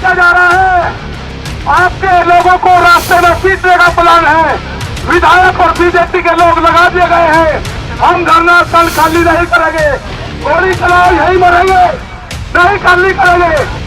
पहुंचा जा रहा है। आपके लोगों को रास्ते में पीटने का प्लान है। विधायक और बीजेपी के लोग लगा दिए गए हैं। हम धरना कल खाली नहीं करेंगे। गोली चलाओ, यही मरेंगे, नहीं खाली करेंगे।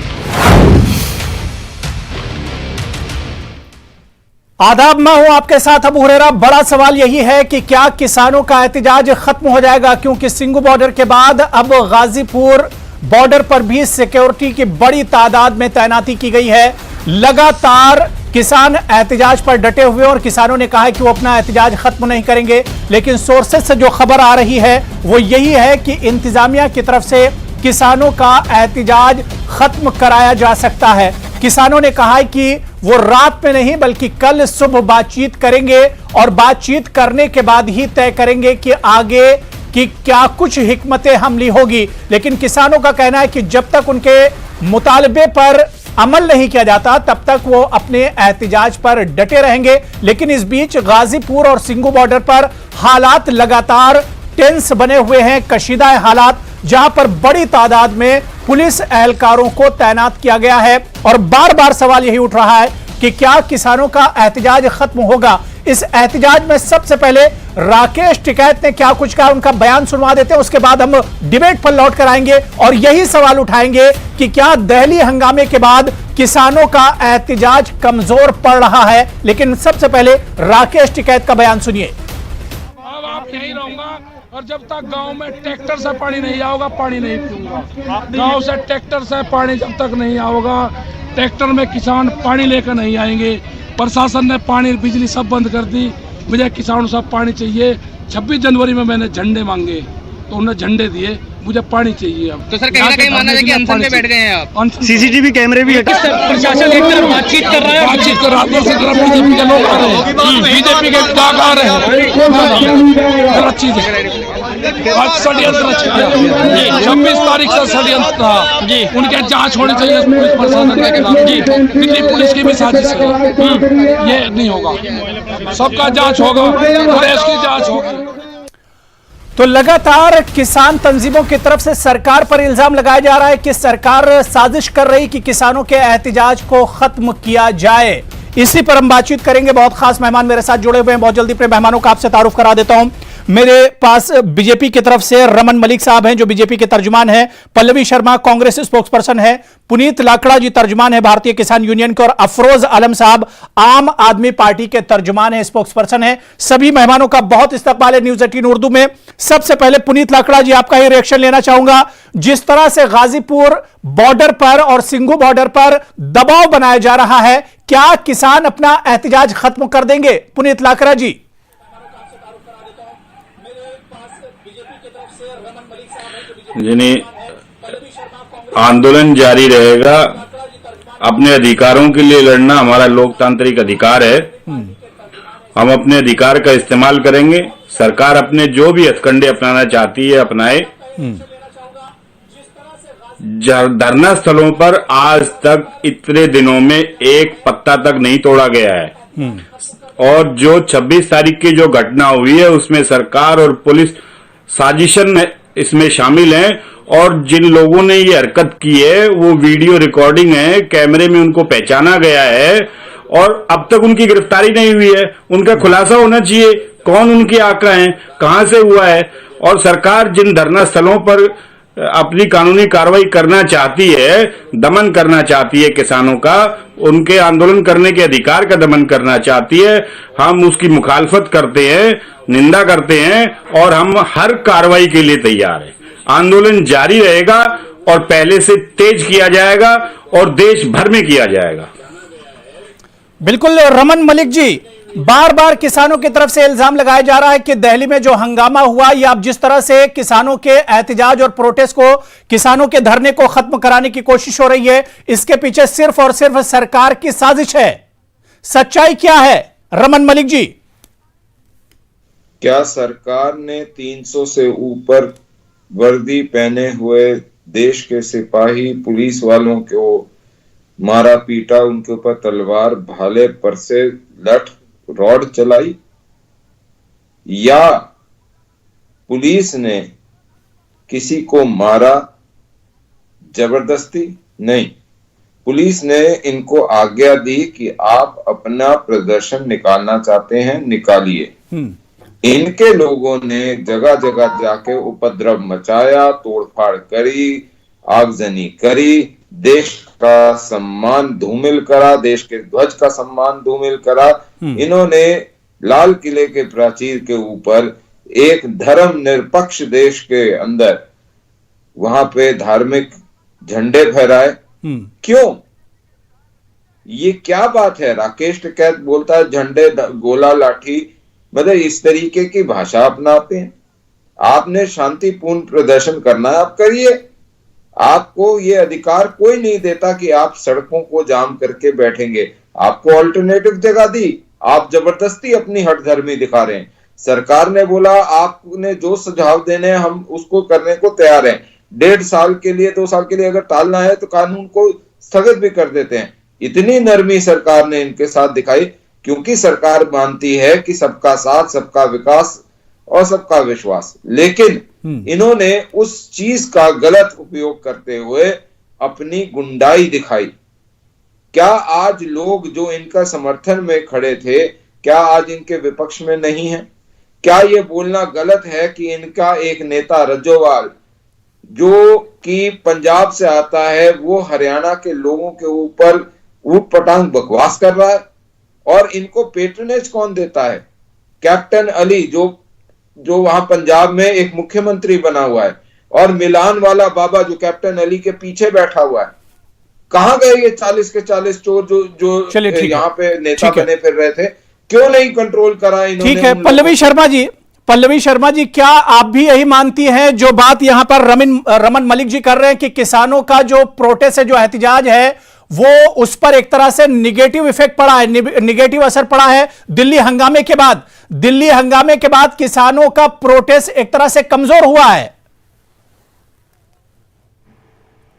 आदाब, मैं हूं आपके साथ अबू हुरैरा। बड़ा सवाल यही है कि क्या किसानों का एहतजाज खत्म हो जाएगा, क्योंकि सिंघू बॉर्डर के बाद अब गाजीपुर बॉर्डर पर भी सिक्योरिटी की बड़ी तादाद में तैनाती की गई है। लगातार किसान एहतजाज पर डटे हुए और किसानों ने कहा है कि वो अपना एहतजाज खत्म नहीं करेंगे, लेकिन सोर्सेज से जो खबर आ रही है वो यही है कि इंतजामिया की तरफ से किसानों का एहतजाज खत्म कराया जा सकता है। किसानों ने कहा है कि वो रात में नहीं बल्कि कल सुबह बातचीत करेंगे और बातचीत करने के बाद ही तय करेंगे कि आगे की क्या कुछ हिकमत अमली होगी। लेकिन किसानों का कहना है कि जब तक उनके मुतालबे पर अमल नहीं किया जाता तब तक वो अपने एहतजाज पर डटे रहेंगे। लेकिन इस बीच गाजीपुर और सिंघू बॉर्डर पर हालात लगातार टेंस बने हुए हैं, कशीदा हालात, जहां पर बड़ी तादाद में पुलिस एहलकारों को तैनात किया गया है। और बार बार सवाल यही उठ रहा है कि क्या किसानों का एहतजाज खत्म होगा। इस एहतजाज में सबसे पहले राकेश टिकैत ने क्या कुछ कहा, उनका बयान सुनवा देते हैं, उसके बाद हम डिबेट पर लौट कर आएंगे और यही सवाल उठाएंगे कि क्या दिल्ली हंगामे के बाद किसानों का एहतजाज कमजोर पड़ रहा है। लेकिन सबसे पहले राकेश टिकैत का बयान सुनिए। अब आप यही रहूंगा और जब तक गांव में ट्रैक्टर से पानी नहीं आओगा पानी नहीं पीऊंगा। गांव से ट्रैक्टर से पानी जब तक नहीं आओगा, ट्रैक्टर में किसान पानी लेकर नहीं आएंगे। प्रशासन ने पानी बिजली सब बंद कर दी। मुझे किसानों सब पानी चाहिए। 26 जनवरी में मैंने झंडे मांगे तो उन्हें झंडे दिए, मुझे पानी चाहिए। अब तो सर कहीं ना कहीं माना जाए कि अनशन पे बैठ गए हैं आप। सीसीटीवी कैमरे भी है। प्रशासन एक तरफ बातचीत कर रहा है, बातचीत कर रहा है, दूसरी तरफ बीजेपी के लोग आ रहे हैं, बीजेपी के डाक आ रहे हैं। गलत चीज है। आज षड्यंत्र रच गया। 26 तारीख से षड्यंत्र था जी। उनके जांच होनी चाहिए पुलिस प्रशासन के खिलाफ जी। दिल्ली पुलिस की भी साजिश है। ये नहीं होगा, सबका जांच होगा, देश की जांच होगी। तो लगातार किसान तंजीमों की तरफ से सरकार पर इल्जाम लगाया जा रहा है कि सरकार साजिश कर रही कि किसानों के एहतजाज को खत्म किया जाए। इसी पर हम बातचीत करेंगे। बहुत खास मेहमान मेरे साथ जुड़े हुए हैं, बहुत जल्दी अपने मेहमानों का आपसे तारुफ करा देता हूं। मेरे पास बीजेपी की तरफ से रमन मलिक साहब हैं जो बीजेपी के तर्जुमान हैं, पल्लवी शर्मा कांग्रेस स्पोक्सपर्सन है, पुनीत लाकड़ा जी तर्जुमान है भारतीय किसान यूनियन के, और अफरोज आलम साहब आम आदमी पार्टी के तर्जुमान है, स्पोक्सपर्सन है। सभी मेहमानों का बहुत इस्तकबाल है न्यूज 18 उर्दू में। सबसे पहले पुनीत लाकड़ा जी, आपका ही रिएक्शन लेना चाहूंगा। जिस तरह से गाजीपुर बॉर्डर पर और सिंघू बॉर्डर पर दबाव बनाया जा रहा है, क्या किसान अपना एहतजाज खत्म कर देंगे? पुनीत लाकड़ा जी। यानी आंदोलन जारी रहेगा। अपने अधिकारों के लिए लड़ना हमारा लोकतांत्रिक अधिकार है। हम अपने अधिकार का इस्तेमाल करेंगे। सरकार अपने जो भी हथकंडे अपनाना चाहती है अपनाए। धरना स्थलों पर आज तक इतने दिनों में एक पत्ता तक नहीं तोड़ा गया है। और जो 26 तारीख की जो घटना हुई है उसमें सरकार और पुलिस साजिशन इसमें शामिल हैं। और जिन लोगों ने ये हरकत की है वो वीडियो रिकॉर्डिंग है, कैमरे में उनको पहचाना गया है और अब तक उनकी गिरफ्तारी नहीं हुई है। उनका खुलासा होना चाहिए, कौन उनके आका हैं, कहां से हुआ है। और सरकार जिन धरना स्थलों पर अपनी कानूनी कार्रवाई करना चाहती है, दमन करना चाहती है किसानों का, उनके आंदोलन करने के अधिकार का दमन करना चाहती है, हम उसकी मुखालफत करते हैं, निंदा करते हैं और हम हर कार्रवाई के लिए तैयार हैं। आंदोलन जारी रहेगा और पहले से तेज किया जाएगा और देश भर में किया जाएगा। बिल्कुल रमन मलिक जी, बार बार किसानों की तरफ से इल्जाम लगाया जा रहा है कि दिल्ली में जो हंगामा हुआ या अब जिस तरह से किसानों के एहतजाज और प्रोटेस्ट को, किसानों के धरने को खत्म कराने की कोशिश हो रही है, इसके पीछे सिर्फ और सिर्फ सरकार की साजिश है। सच्चाई क्या है रमन मलिक जी? क्या सरकार ने 300 से ऊपर वर्दी पहने हुए देश के सिपाही पुलिस वालों को मारा पीटा, उनके ऊपर तलवार भाले परसे लठ रॉड चलाई, या पुलिस ने किसी को मारा जबरदस्ती? नहीं, पुलिस ने इनको आज्ञा दी कि आप अपना प्रदर्शन निकालना चाहते हैं, निकालिए। इनके लोगों ने जगह जगह जाके उपद्रव मचाया, तोड़फाड़ करी, आगजनी करी, देश का सम्मान धूमिल करा, देश के ध्वज का सम्मान धूमिल करा। इन्होंने लाल किले के प्राचीर के ऊपर एक धर्म निरपेक्ष देश के अंदर वहां पे धार्मिक झंडे फहराए। क्यों? ये क्या बात है? राकेश टिकैत बोलता है झंडे, गोला, लाठी, मतलब इस तरीके की भाषा अपनाते हैं। आपने शांतिपूर्ण प्रदर्शन करना है, आप करिए। आपको ये अधिकार कोई नहीं देता कि आप सड़कों को जाम करके बैठेंगे। आपको ऑल्टरनेटिव जगह दी, आप जबरदस्ती अपनी हठधर्मी दिखा रहे हैं। सरकार ने बोला आपने जो सुझाव देने हैं हम उसको करने को तैयार हैं। 1.5 साल के लिए, 2 साल के लिए अगर टालना है तो कानून को स्थगित भी कर देते हैं। इतनी नरमी सरकार ने इनके साथ दिखाई क्योंकि सरकार मानती है कि सबका साथ, सबका विकास और सबका विश्वास। लेकिन इन्होंने उस चीज का गलत उपयोग करते हुए अपनी गुंडाई दिखाई। क्या आज लोग जो इनका समर्थन में खड़े थे, क्या आज इनके विपक्ष में नहीं है? क्या ये बोलना गलत है कि इनका एक नेता रज्जोवाल जो कि पंजाब से आता है, वो हरियाणा के लोगों के ऊपर ऊट पटांग बकवास कर रहा है? और इनको पेट्रोनेज कौन देता है? कैप्टन अली जो वहां पंजाब में एक मुख्यमंत्री बना हुआ है, और मिलान वाला बाबा जो कैप्टन अली के पीछे बैठा हुआ है। कहां गए ये 40 के 40 चोर जो यहाँ पे नेता बने फिर रहे थे? क्यों नहीं कंट्रोल करा इन्होंने? ठीक है पल्लवी शर्मा जी, क्या आप भी यही मानती हैं जो बात यहां पर रमन मलिक जी कर रहे हैं कि किसानों का जो प्रोटेस्ट है, जो एहतिजाज है, वो उस पर एक तरह से निगेटिव इफेक्ट पड़ा है, निगेटिव असर पड़ा है? दिल्ली हंगामे के बाद किसानों का प्रोटेस्ट एक तरह से कमजोर हुआ है।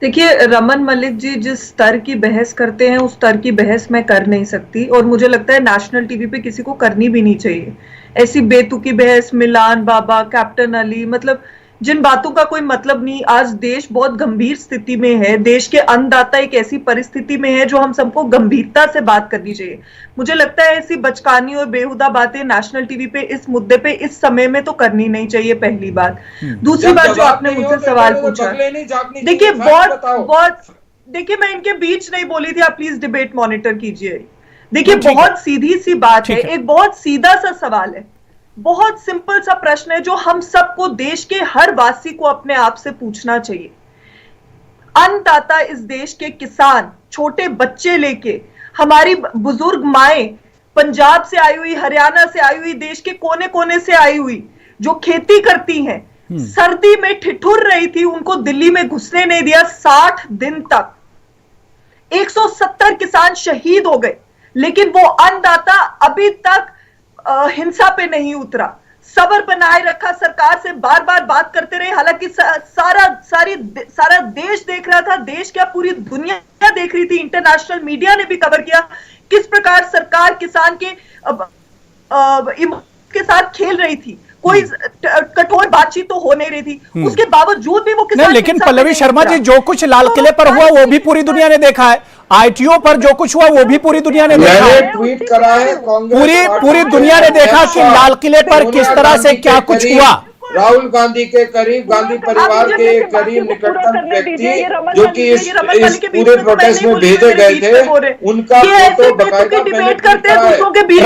देखिए, रमन मलिक जी जिस स्तर की बहस करते हैं उस स्तर की बहस मैं कर नहीं सकती, और मुझे लगता है नेशनल टीवी पे किसी को करनी भी नहीं चाहिए ऐसी बेतुकी बहस। मिलान बाबा, कैप्टन अली, मतलब जिन बातों का कोई मतलब नहीं। आज देश बहुत गंभीर स्थिति में है, देश के अन्नदाता एक ऐसी परिस्थिति में है जो हम सबको गंभीरता से बात करनी चाहिए। मुझे लगता है ऐसी बचकानी और बेहुदा बातें नेशनल टीवी पे इस मुद्दे पे इस समय में तो करनी नहीं चाहिए, पहली बात। दूसरी बात जो आपने मुझसे सवाल पूछा, देखिए देखिए मैं इनके बीच नहीं बोली थी, आप प्लीज डिबेट मॉनिटर कीजिए। देखिए बहुत सीधी सी बात है, एक बहुत सीधा सा सवाल है, बहुत सिंपल सा प्रश्न है जो हम सबको, देश के हर वासी को अपने आप से पूछना चाहिए। अन्नदाता इस देश के किसान, छोटे बच्चे लेके, हमारी बुजुर्ग माएं, पंजाब से आई हुई, हरियाणा से आई हुई, देश के कोने कोने से आई हुई, जो खेती करती हैं, सर्दी में ठिठुर रही थी, उनको दिल्ली में घुसने नहीं दिया 60 दिन तक। 170 किसान शहीद हो गए, लेकिन वो अन्नदाता अभी तक हिंसा पे नहीं उतरा, सब्र बनाए रखा, सरकार से बार बार बात करते रहे। हालांकि सारा देश देख रहा था, देश क्या पूरी दुनिया देख रही थी, इंटरनेशनल मीडिया ने भी कवर किया किस प्रकार सरकार किसान के साथ खेल रही थी। कोई कठोर बातचीत तो हो नहीं रही थी, उसके बावजूद भी वो किसान। लेकिन पल्लवी शर्मा जी, जो कुछ लाल किले पर हुआ वो भी पूरी दुनिया ने देखा है, ITO पर जो कुछ हुआ वो भी पूरी दुनिया ने देखा है, ट्वीट करा है। पूरी दुनिया ने देखा कि लाल किले पर किस तरह से क्या कुछ हुआ। राहुल गांधी के करीब, गांधी परिवार के करीब निकटतम व्यक्ति जो कि इस पूरे प्रोटेस्ट में भेजे गए थे, उनका फोटो बकायदा डिबेट करते हैं दूसरों के बीच।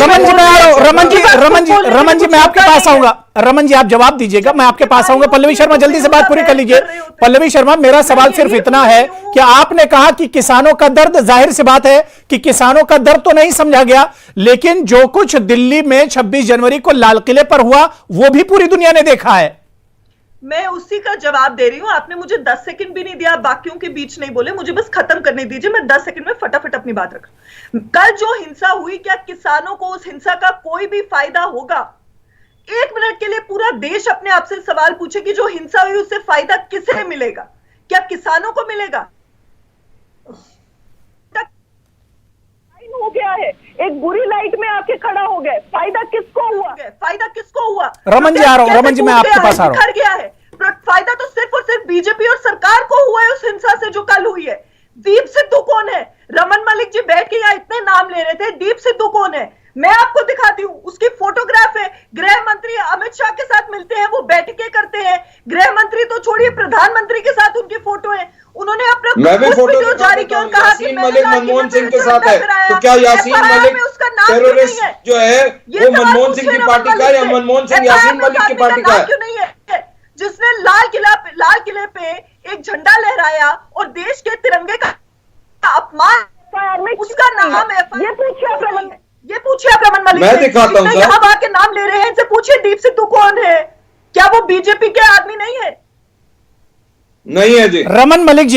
रमन जी मैं आपके पास आऊंगा। रमन जी आप जवाब दीजिएगा, मैं आपके पास आऊंगा। पल्लवी शर्मा जल्दी से बात पूरी कर लीजिए। पल्लवी शर्मा, मेरा सवाल सिर्फ इतना है कि आपने कहा कि किसानों का दर्द, जाहिर सी बात है कि किसानों का दर्द तो नहीं समझा गया, लेकिन जो कुछ दिल्ली में 26 जनवरी को लाल किले पर हुआ वो भी पूरी दुनिया ने देखा है। मैं उसी का जवाब दे रही हूं, आपने मुझे 10 सेकंड भी नहीं दिया, बाकियों के बीच नहीं बोले, मुझे बस खत्म करने दीजिए। मैं 10 सेकंड में फटाफट अपनी बात रखा। कल जो हिंसा हुई, क्या किसानों को उस हिंसा का कोई भी फायदा होगा? 1 मिनट के लिए पूरा देश अपने आप से सवाल पूछे कि जो हिंसा हुई उससे फायदा किसे मिलेगा? क्या किसानों को मिलेगा? हो गया है, एक बुरी लाइट में आके खड़ा हो गए, फायदा किसको हुआ? फायदा किसको हुआ? रमन जी आ रहा हूं, रमन जी मैं आपके पास आ रहा हूं। गया है, फायदा तो सिर्फ और सिर्फ बीजेपी और सरकार को हुआ है उस हिंसा से जो कल हुई है। दीप सिद्धू कौन है? रमन मलिक जी बैठ के यहाँ इतने नाम ले रहे थे, दीप सिद्धू कौन है? मैं आपको दिखाती हूँ, उसकी फोटोग्राफ है। गृह मंत्री अमित शाह के साथ मिलते हैं, वो बैठकें करते हैं। गृह मंत्री तो छोड़िए, प्रधानमंत्री के साथ उनकी फोटो है। उन्होंने अपना वीडियो जारी किया और कहा कि मलिक मनमोहन सिंह के साथ है, तो क्या यासीन मलिक टेररिस्ट जो है वो मनमोहन सिंह की पार्टी का या मनमोहन सिंह यासीन मलिक की पार्टी का है? क्यों नहीं है? जिसने लाल किले पे एक झंडा लहराया और देश के तिरंगे का अपमान, उसका नाम है। ये पूछिए आप रमन मलिक, मैं दिखाता हूं, यहाँ आके नाम ले रहे हैं, इनसे पूछिए दीप सिद्धू कौन है? क्या वो बीजेपी के आदमी नहीं है? नहीं है जी। रमन मलिक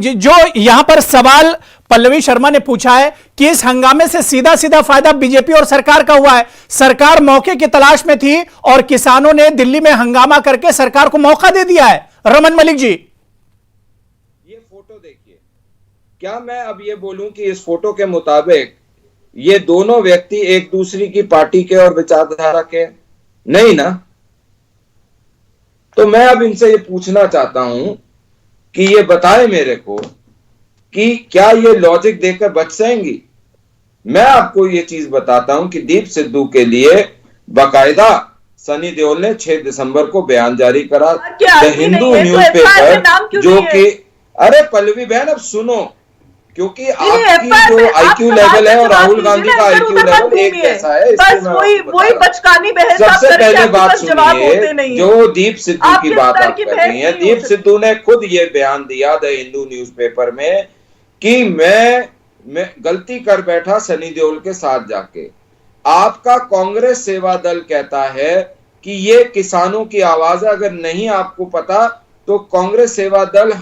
जी, जो यहां पर सवाल पल्लवी शर्मा ने पूछा है कि इस हंगामे से सीधा सीधा फायदा बीजेपी और सरकार का हुआ है। सरकार मौके की तलाश में थी और किसानों ने दिल्ली में हंगामा करके सरकार को मौका दे दिया है। रमन मलिक जी, ये फोटो देखिए, क्या मैं अब ये बोलूं कि इस फोटो के मुताबिक ये दोनों व्यक्ति एक दूसरी की पार्टी के और विचारधारा के नहीं ना? तो मैं अब इनसे ये पूछना चाहता हूं कि ये बताए मेरे को कि क्या ये लॉजिक देकर बच जाएंगी? मैं आपको ये चीज बताता हूं कि दीप सिद्धू के लिए बाकायदा सनी देओल ने 6 दिसंबर को बयान जारी करा द हिंदू न्यूज़पेपर, जो कि अरे पल्लवी बहन अब सुनो, क्योंकि आपकी जो आईक्यू लेवल है और राहुल गांधी का आईक्यू लेवल एक जैसा है। वही बचकानी बहस। सबसे पहले बात सुनिए, जो दीप सिद्धू की बात आप कर रही हैं, दीप सिद्धू ने खुद ये बयान दिया द हिंदू न्यूज़पेपर में कि मैं गलती कर बैठा सनी देओल के साथ जाके। आपका कांग्रेस सेवा दल कहता है कि ये किसानों की आवाज है। अगर नहीं आपको पता तो कांग्रेस सेवा दल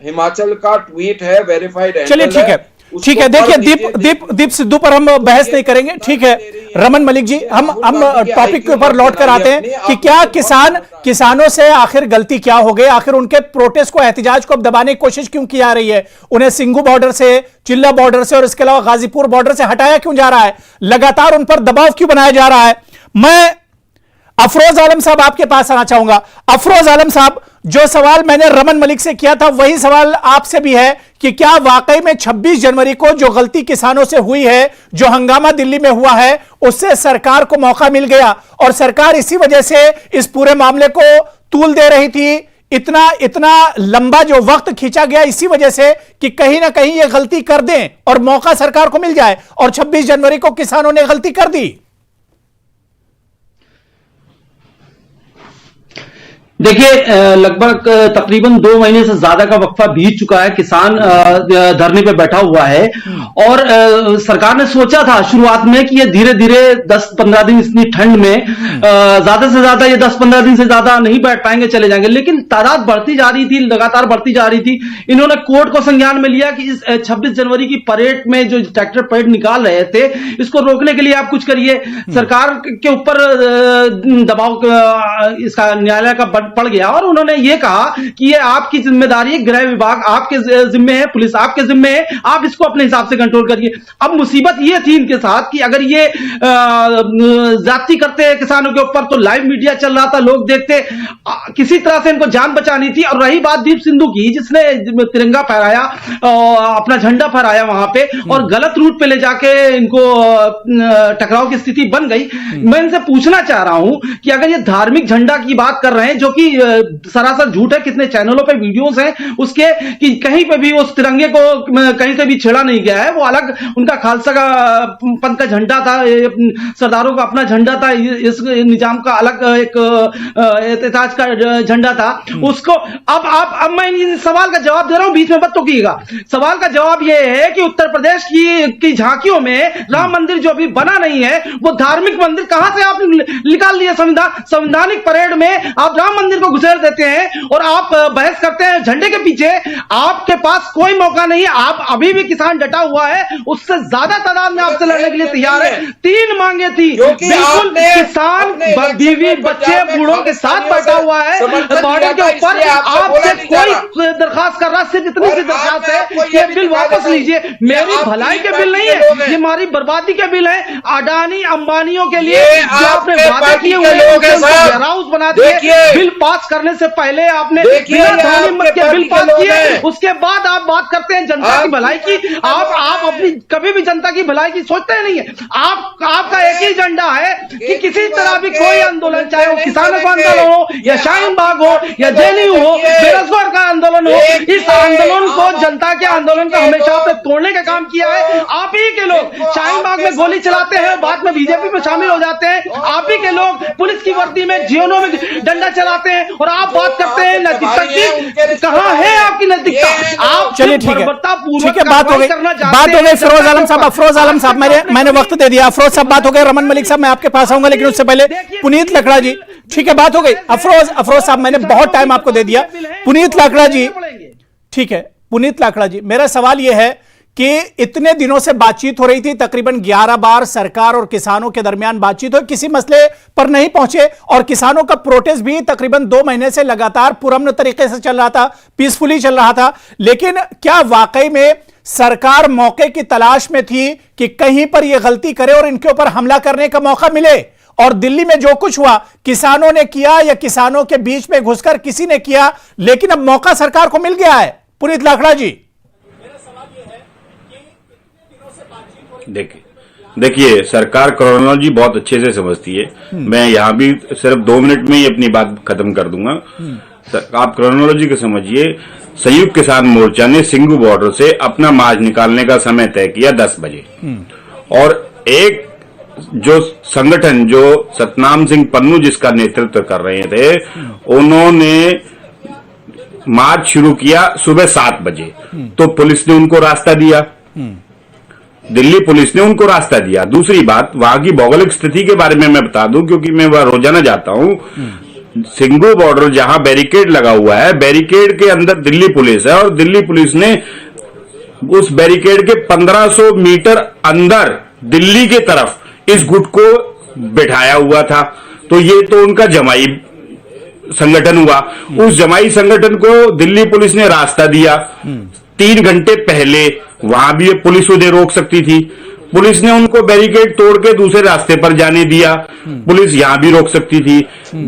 हिमाचल का ट्वीट है, वेरीफाइड है। चलिए ठीक है। देखिए दीप सिद्धू पर हम बहस नहीं करेंगे, ठीक है। रमन मलिक जी, हम टॉपिक के ऊपर लौट कर आते हैं कि क्या किसानों से आखिर गलती क्या हो गई? आखिर उनके प्रोटेस्ट को, एहतिजाज को अब दबाने की कोशिश क्यों की जा रही है? उन्हें सिंघू बॉर्डर से, चिल्ला बॉर्डर से और इसके अलावा गाजीपुर बॉर्डर से हटाया क्यों जा रहा है? लगातार उन पर दबाव क्यों बनाया जा रहा है? मैं अफरोज आलम साहब आपके पास आना चाहूंगा। अफरोज आलम साहब, जो सवाल मैंने रमन मलिक से किया था वही सवाल आपसे भी है कि क्या वाकई में 26 जनवरी को जो गलती किसानों से हुई है, जो हंगामा दिल्ली में हुआ है, उससे सरकार को मौका मिल गया और सरकार इसी वजह से इस पूरे मामले को तूल दे रही थी? इतना लंबा जो वक्त खींचा गया इसी वजह से कि कहीं ना कहीं ये गलती कर दें और मौका सरकार को मिल जाए, और 26 जनवरी को किसानों ने गलती कर दी। देखिए, लगभग तकरीबन 2 महीने से ज्यादा का वक्फा बीत चुका है, किसान धरने पे बैठा हुआ है और सरकार ने सोचा था शुरुआत में कि ये धीरे धीरे 10-15 दिन इतनी ठंड में ज्यादा से ज्यादा ये 10-15 दिन से ज्यादा नहीं बैठ पाएंगे, चले जाएंगे, लेकिन तादाद बढ़ती जा रही थी, लगातार बढ़ती जा रही थी। इन्होंने कोर्ट को संज्ञान में लिया कि इस 26 जनवरी की परेड में जो ट्रैक्टर परेड निकाल रहे थे, इसको रोकने के लिए आप कुछ करिए। सरकार के ऊपर दबाव इसका न्यायालय का पड़ गया और उन्होंने ये कहा कि ये आपकी जिम्मेदारी है, गृह विभाग आपके जिम्मे है, पुलिस आपके जिम्मे है, आप इसको अपने हिसाब से कंट्रोल करिए। अब मुसीबत ये थी इनके साथ कि अगर ये ज्यादती करते हैं किसानों के ऊपर तो लाइव मीडिया चल रहा था, लोग देखते, किसी तरह से इनको जान बचानी थी। और रही बात दीप सिद्धू की, जिसने तिरंगा फहराया, अपना झंडा फहराया वहां पे और गलत रूट पे ले जाके इनको टकराव की स्थिति बन गई। मैं इनसे पूछना चाह रहा हूं कि अगर ये धार्मिक झंडा की बात कर रहे हैं, जो कि सरासर झूठ है, कितने चैनलों पे वीडियोस हैं उसके कि कहीं पे भी उस तिरंगे को कहीं से भी छेड़ा नहीं गया है, वो अलग उनका खालसा का पंथ का झंडा था, सरदारों का अपना झंडा था, इस निजाम का अलग एक एहतिजाज का झंडा था उसको। अब मैं इन सवाल का जवाब दे रहा हूं, बीच में मत टोकिएगा। सवाल का जवाब यह है कि उत्तर प्रदेश की झांकियों में राम मंदिर जो अभी बना नहीं है, वो धार्मिक मंदिर कहां से आप निकाल लिए? संवैधानिक परेड में आप राम मंदिर को घुसेड़ देते हैं और आप बहस करते हैं झंडे के पीछे। आपके पास कोई मौका नहीं है, आप अभी भी किसान डटा हुआ है, उससे ज्यादा तादाद में आपसे लड़ने के लिए तैयार है। 3 मांगे थी, बिल्कुल किसान बीवी बच्चे बूढ़ों के साथ बैठा हुआ है बॉर्डर के ऊपर। आपसे कोई दरखास्त कर रहा, सिर्फ इतनी सी दरखास्त है कि बिल वापस लीजिए। मेरी भलाई के बिल नहीं है, ये हमारी बर्बादी के बिल है। अडानी अंबानियों के लिए जो आपने वादा किए हुए वेयर हाउस बना दिए, बिल पास करने से पहले आपने देखिए, बिना ध्वनि मत के बिल पास किए, हैं। उसके बाद आप बात करते हैं जनता की भलाई की। आप अपनी कभी भी जनता की भलाई की सोचते नहीं है। आपका एक ही एजेंडा है कि किसी तरह भी कोई आंदोलन, चाहे वो किसानों का आंदोलन हो या शाहीन बाग हो या जेएनयू हो, बेरोजगार का आंदोलन हो, इस आंदोलन को, जनता के आंदोलन को हमेशा आपने तोड़ने का काम किया है। आप ही के लोग शाहीन बाग में गोली चलाते हैं, बाद में बीजेपी में शामिल हो जाते हैं। आप ही के लोग पुलिस की वर्दी में, जीओनों में डंडा चलाते हैं और आप बात करते हैं नैतिकता की। कहां है आपकी नैतिकता? आप चलिए ठीक है, बात हो गई फिरोज आलम साहब। अफरोज आलम साहब, मैंने वक्त दे दिया। अफरोज साहब बात हो गई। रमन मलिक साहब मैं आपके पास आऊंगा, लेकिन उससे पहले पुनीत लकड़ा जी, ठीक है बात हो गई। अफरोज साहब मैंने बहुत टाइम आपको दे दिया। पुनीत लाकड़ा जी, ठीक है पुनीत लाकड़ा जी, मेरा सवाल यह है कि इतने दिनों से बातचीत हो रही थी, तकरीबन 11 बार सरकार और किसानों के दरमियान बातचीत हो, किसी मसले पर नहीं पहुंचे और किसानों का प्रोटेस्ट भी तकरीबन 2 महीने से लगातार पुरअमन तरीके से चल रहा था, पीसफुली चल रहा था। लेकिन क्या वाकई में सरकार मौके की तलाश में थी कि कहीं पर यह गलती करे और इनके ऊपर हमला करने का मौका मिले? और दिल्ली में जो कुछ हुआ किसानों ने किया या किसानों के बीच में घुसकर किसी ने किया, लेकिन अब मौका सरकार को मिल गया है। पुनीत लाकड़ा जी, देखिए सरकार क्रोनोलॉजी बहुत अच्छे से समझती है। मैं यहां भी सिर्फ 2 मिनट में ही अपनी बात खत्म कर दूंगा। आप क्रोनोलॉजी को समझिए। संयुक्त किसान मोर्चा ने सिंगू बॉर्डर से अपना मार्च निकालने का समय तय किया 10 बजे और एक जो संगठन जो सतनाम सिंह पन्नू जिसका नेतृत्व कर रहे थे, उन्होंने मार्च शुरू किया सुबह 7 बजे। तो पुलिस ने उनको रास्ता दिया, दिल्ली पुलिस ने उनको रास्ता दिया। दूसरी बात, वहां की भौगोलिक स्थिति के बारे में मैं बता दूं, क्योंकि मैं वहां रोजाना जाता हूं। सिंगू बॉर्डर जहां बैरिकेड लगा हुआ है, बैरिकेड के अंदर दिल्ली पुलिस है और दिल्ली पुलिस ने उस बैरिकेड के 1500 मीटर अंदर दिल्ली के तरफ इस गुट को बिठाया हुआ था। तो ये तो उनका जमाई संगठन हुआ। उस जमाई संगठन को दिल्ली पुलिस ने रास्ता दिया 3 घंटे पहले। वहां भी पुलिस उन्हें रोक सकती थी, पुलिस ने उनको बैरिकेड तोड़ के दूसरे रास्ते पर जाने दिया। पुलिस यहां भी रोक सकती थी।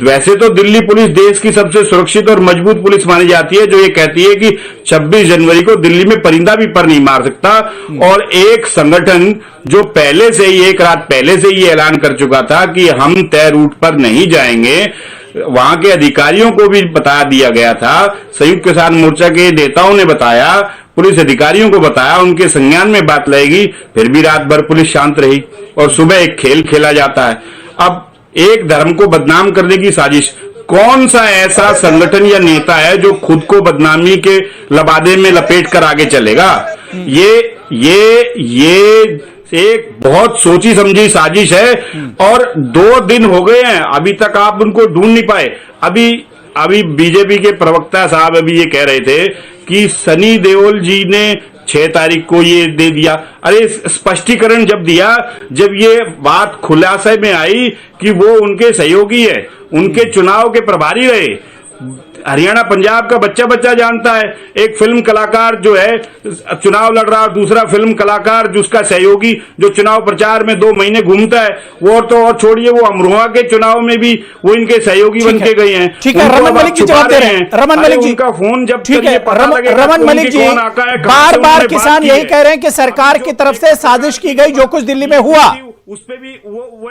वैसे तो दिल्ली पुलिस देश की सबसे सुरक्षित और मजबूत पुलिस मानी जाती है, जो ये कहती है कि 26 जनवरी को दिल्ली में परिंदा भी पर नहीं मार सकता। और एक संगठन जो पहले से ही, एक रात पहले से ही ऐलान कर चुका था कि हम तय रूट पर नहीं जाएंगे, वहां के अधिकारियों को भी बता दिया गया था। संयुक्त किसान मोर्चा के नेताओं ने बताया, पुलिस अधिकारियों को बताया, उनके संज्ञान में बात लाएगी। फिर भी रात भर पुलिस शांत रही और सुबह एक खेल खेला जाता है। अब एक धर्म को बदनाम करने की साजिश, कौन सा ऐसा संगठन या नेता है जो खुद को बदनामी के लबादे में लपेट कर आगे चलेगा? ये एक बहुत सोची समझी साजिश है और 2 दिन हो गए हैं, अभी तक आप उनको ढूंढ नहीं पाए। अभी बीजेपी के प्रवक्ता साहब अभी ये कह रहे थे कि सनी देओल जी ने 6 तारीख को ये दे दिया। अरे स्पष्टीकरण जब दिया, जब ये बात खुलासे में आई कि वो उनके सहयोगी है, उनके चुनाव के प्रभारी रहे। हरियाणा पंजाब का बच्चा जानता है, एक फिल्म कलाकार जो है चुनाव लड़ रहा है, दूसरा फिल्म कलाकार जिसका सहयोगी जो चुनाव प्रचार में 2 महीने घूमता है, वो तो और छोड़िए, वो अमरोहा के चुनाव में भी वो इनके सहयोगी बन के गए हैं। ठीक है, रमन मलिक जी जवाब दे रहे हैं। रमन मलिक जी, उनका फोन जब ठीक है, रमन मलिक जी, बार किसान यही कह रहे हैं कि सरकार की तरफ से साजिश की गई, जो कुछ दिल्ली में हुआ उस पे भी वो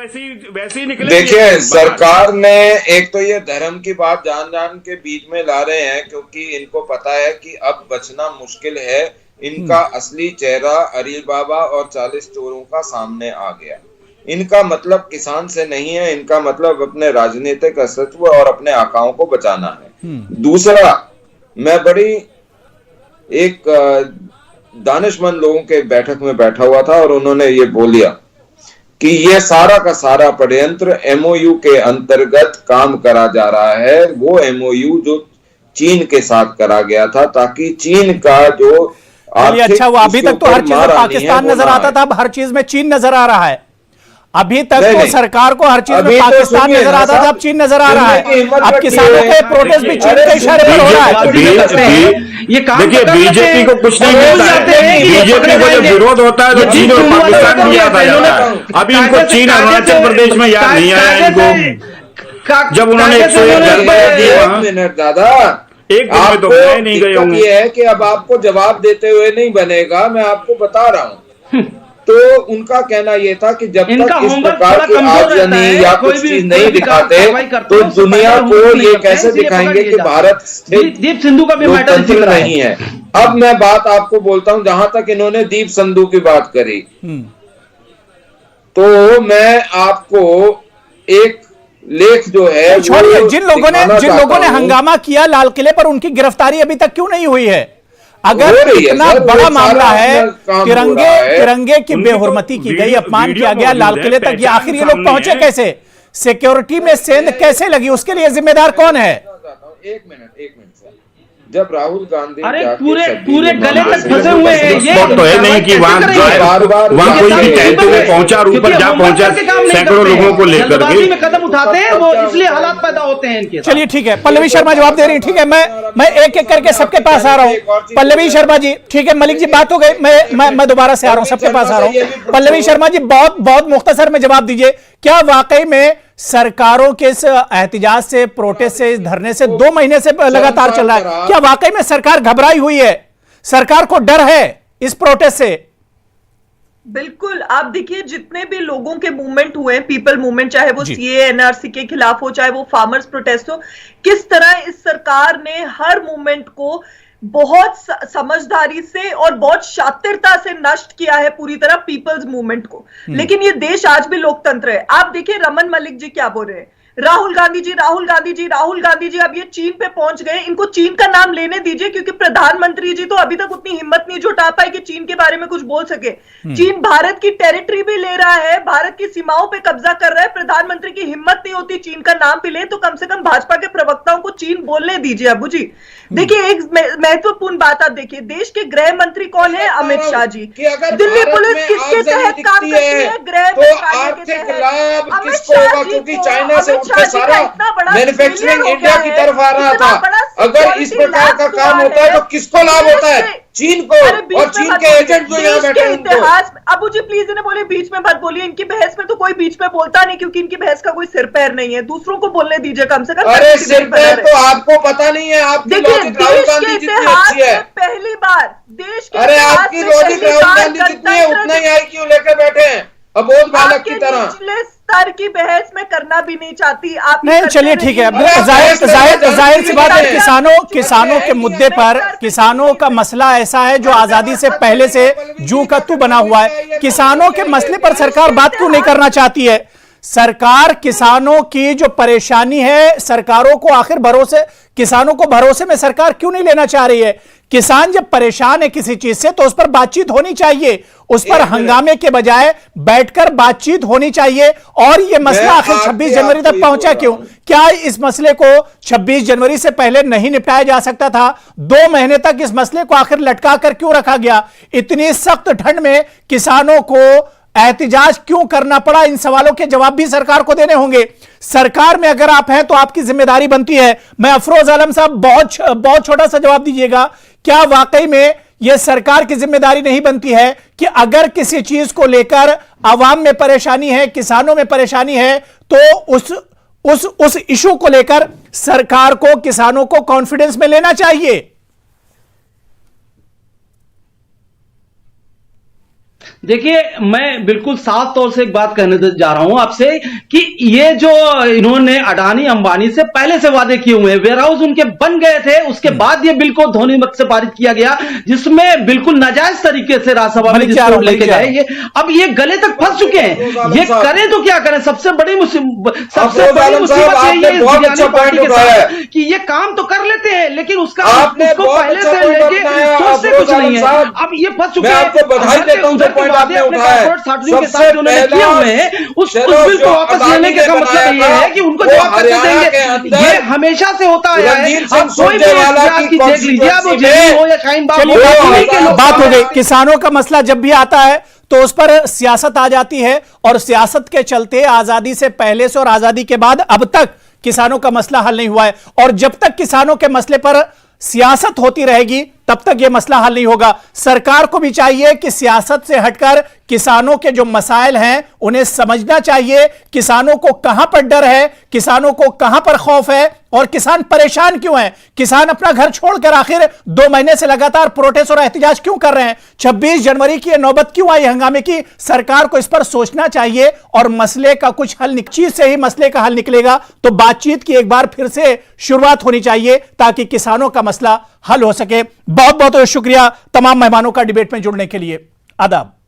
वैसे ही निकले। देखिए, सरकार ने एक तो ये धर्म की बात जान के बीच में ला रहे हैं, क्योंकि इनको पता है कि अब बचना मुश्किल है। इनका असली चेहरा अरील बाबा और 40 चोरों का सामने आ गया। इनका मतलब किसान से नहीं है, इनका मतलब अपने राजनीतिक अस्तित्व और अपने आकाओं को बचाना है। दूसरा, मैं बड़ी एक दानिशमंद लोगों के बैठक में बैठा हुआ था और उन्होंने ये बोलिया कि यह सारा का सारा षड्यंत्र एमओयू के अंतर्गत काम करा जा रहा है। वो एमओयू जो चीन के साथ करा गया था, ताकि चीन का जो अच्छा, वो अभी तक तो हर चीज में पाकिस्तान नजर आता था, अब हर चीज में चीन नजर आ रहा है। अभी तक तो सरकार को हर चीज में पाकिस्तान नजर आता था, अब चीन नजर आ रहा है। अब किसानों के प्रोटेस्ट भी चीन के इशारे पर हो रहा है। ये देखिए, बीजेपी को कुछ नहीं मिलता है। बीजेपी को जब विरोध होता है तो चीन और पाकिस्तान भी याद आ जाता है। अभी इनको चीन अरुणाचल प्रदेश में याद नहीं आया इनको। जब उन्होंने 101 घर बनाया दिए एक वहाँ। मिनट दादा, एक दिन में तो आपको बनाए नहीं गए दिक्कत होंगे। ये है कि अब आपको जवाब देते हुए नहीं बनेगा, मैं आपको बता रहा हूँ। तो उनका कहना यह था कि जब इनका तक इस होमवर्क प्रकार थोड़ा की कमजोर रहता आगजनी है, या कोई कुछ भी- चीज कोई नहीं भी दिखाते कार्रवाई करते तो हैं, उससे दुनिया पहले को होमवर्क नहीं ये करते हैं, कैसे इसलिए दिखाएंगे पकड़ कि लिया भारत दीप सिंधु का भी मैटर इसी लोकतंत्र तरह है। नहीं है। अब मैं बात आपको बोलता हूं, जहां तक इन्होंने दीप संधू की बात करी, तो मैं आपको एक लेख जो है छोड़िए, वो जिन लोगों दिखाना ने चाहता हूं। हंगामा किया लाल किले पर, उनकी गिरफ्तारी अभी तक क्यों नहीं हुई है? अगर हो रही है इतना सर, बड़ा वो मामला सारा है, अपना काम हो तिरंगे रहा है। तिरंगे की उनकी तो बेहुरमती की गई, वीडियो- अपमान वीडियो किया गया मौजूद लाल है, किले तक, ये पहचान आखिर ये लोग सामने पहुंचे है। कैसे? सिक्योरिटी में सेंध कैसे लगी? उसके लिए जिम्मेदार कौन है? एक मिनट सर, जब राहुल गांधी अरे जाके पूरे सभी पूरे लोग गले वहां तक से फंसे हुए हैं ये। स्पॉट तो है नहीं कि वहां कैसे करेंगे? बार-बार वहां कोई भी टहलते हुए पहुंचा और ऊपर जा पहुंचा सैकड़ों लोगों को लेकर जल्दबाजी के। में कदम उठाते हैं वो, इसलिए हालात पैदा होते हैं इनके साथ। चलिए ठीक है, पल्लवी शर्मा जवाब दे रही हैं, ठीक है, मैं एक एक करके सबके पास आ रहा हूं। पल्लवी शर्मा जी, ठीक है, मलिक जी बात हो गई, मैं दोबारा से आ रहा हूं, सबके पास आ रहा हूं। पल्लवी शर्मा जी, बहुत मुख्तसर में जवाब दीजिए, क्या वाकई में सरकारों के इस एहतिजाज से, प्रोटेस्ट से, इस धरने से 2 महीने से लगातार चल रहा है, क्या वाकई में सरकार घबराई हुई है? सरकार को डर है इस प्रोटेस्ट से? बिल्कुल, आप देखिए जितने भी लोगों के मूवमेंट हुए हैं, पीपल मूवमेंट, चाहे वो सीए एनआरसी के खिलाफ हो, चाहे वो फार्मर्स प्रोटेस्ट हो, किस तरह इस सरकार ने हर मूवमेंट को बहुत समझदारी से और बहुत शातिरता से नष्ट किया है पूरी तरह पीपल्स मूवमेंट को। लेकिन ये देश आज भी लोकतंत्र है। आप देखिए रमन मलिक जी क्या बोल रहे हैं, राहुल गांधी जी अब ये चीन पे पहुंच गए, इनको चीन का नाम लेने दीजिए, क्योंकि प्रधानमंत्री जी तो अभी तक उतनी हिम्मत नहीं जुटा पाए कि चीन के बारे में कुछ बोल सके। चीन भारत की टेरिटरी भी ले रहा है, भारत की सीमाओं पे कब्जा कर रहा है, प्रधानमंत्री की हिम्मत नहीं होती चीन का नाम भी ले, तो कम से कम भाजपा के प्रवक्ताओं को चीन बोलने दीजिए। अबू जी देखिए, एक महत्वपूर्ण बात आप देखिए, देश के गृह मंत्री कौन है? अमित शाह जी। दिल्ली पुलिस किसके तहत काम करती है? गृह मंत्रालय के तहत। अमित शाह जी क्योंकि चाइना से उठ के सारा इतना बड़ा मैन्युफैक्चरिंग failure हो इंडिया गया की है, तरफ आ रहा इतना था। बड़ा अगर इस security प्रकार का lapse काम हुआ होता है तो किसको लाभ होता है? चीन को, अरे बीच और में चीन मत के बोलिए, एजेंट जो यहाँ देश बैठे के हैं उनको। इतिहास में अबू जी प्लीज इन्हें बोलिए बीच में मत बोलिए, इनकी बहस में तो कोई बीच में बोलता नहीं, क्योंकि इनकी बहस का कोई सिर पैर नहीं है, दूसरों को बोलने दीजिए कम से कम। अरे सिर पैर तो आपको पता नहीं है, आपकी देखिए, लॉजिक राहुल देश के गांधी जितनी इतिहास अच्छी है। में पहली बार देश के अरे इतिहास आपकी में लॉजिक पहली राहुल बार गांधी जितनी है गणतंत्र उतना ही आई क्यों लेकर बैठे हैं अबोध बालक आपके की तरह। निचले स्तर की बहस में करना भी नहीं चाहती आप। नहीं, चलिए ठीक है, जाहिर सी बात है, किसानों के मुद्दे पर, किसानों का मसला ऐसा है जो आजादी से पहले से जू का तू बना हुआ है। किसानों के मसले पर सरकार बात क्यों नहीं करना चाहती है? सरकार किसानों की जो परेशानी है, सरकारों को आखिर भरोसे, किसानों को भरोसे में सरकार क्यों नहीं लेना चाह रही है? किसान जब परेशान है किसी चीज से तो उस पर बातचीत होनी चाहिए, उस पर हंगामे के बजाय बैठकर बातचीत होनी चाहिए। और यह मसला आखिर 26 जनवरी तक पहुंचा क्यों? क्या इस मसले को 26 जनवरी से पहले नहीं निपटाया जा सकता था? 2 महीने तक इस मसले को आखिर लटका कर क्यों रखा गया? इतनी सख्त ठंड में किसानों को एहतिजाज क्यों करना पड़ा? इन सवालों के जवाब भी सरकार को देने होंगे। सरकार में अगर आप हैं तो आपकी जिम्मेदारी बनती है। मैं अफरोज आलम साहब, बहुत छोटा सा जवाब दीजिएगा, क्या वाकई में यह सरकार की जिम्मेदारी नहीं बनती है कि अगर किसी चीज को लेकर आवाम में परेशानी है, किसानों में परेशानी है, तो उस इशू को लेकर सरकार को किसानों को कॉन्फिडेंस में लेना चाहिए? देखिए, मैं बिल्कुल साफ तौर से एक बात कहने जा रहा हूं आपसे कि ये जो इन्होंने अडानी अंबानी से पहले से वादे किए हुए हैं, वेयर हाउस उनके बन गए थे, उसके बाद ये बिल को ध्वनिमत से पारित किया गया, जिसमें बिल्कुल नाजायज तरीके से राज्यसभा में जिसको लेके गए, ये अब ये गले तक फंस चुके हैं। ये करें तो क्या करें? सबसे बड़ी मुसीबत यही है बिरयानी पार्टी के साथ कि ये काम तो कर लेते हैं, लेकिन उसको पहले से लेके सोचते कुछ नहीं है। अब ये फंस चुके हैं। बधाई देता हूं पॉइंट आपने उठाया, सबसे पहले किए हुए हैं उस बिल को वापस लेने का मतलब ये है कि उनको जवाब कैसे देंगे? ये हमेशा से होता आया है। अब कोई भी की देख लीजिए, अब जेडी हो या शाहीन बाग हो, बात हो गई। किसानों का मसला जब भी आता है तो उस पर सियासत आ जाती है, और सियासत के चलते आजादी से पहले से और आजादी के बाद अब तक किसानों का मसला हल नहीं हुआ है। और जब तक किसानों के मसले पर सियासत होती रहेगी तब तक यह मसला हल नहीं होगा। सरकार को भी चाहिए कि सियासत से हटकर किसानों के जो मसाइल हैं उन्हें समझना चाहिए, किसानों को कहां पर डर है, किसानों को कहां पर खौफ है और किसान परेशान क्यों हैं। किसान अपना घर छोड़कर आखिर 2 महीने से लगातार प्रोटेस्ट और एहतजाज क्यों कर रहे हैं। 26 जनवरी की नौबत क्यों आई हंगामे की। सरकार को इस पर सोचना चाहिए और मसले का कुछ हल चीज से ही मसले का हल निकलेगा तो बातचीत की एक बार फिर से शुरुआत होनी चाहिए ताकि किसानों का मसला हल हो सके। बहुत बहुत शुक्रिया तमाम मेहमानों का डिबेट में जुड़ने के लिए। आदाब।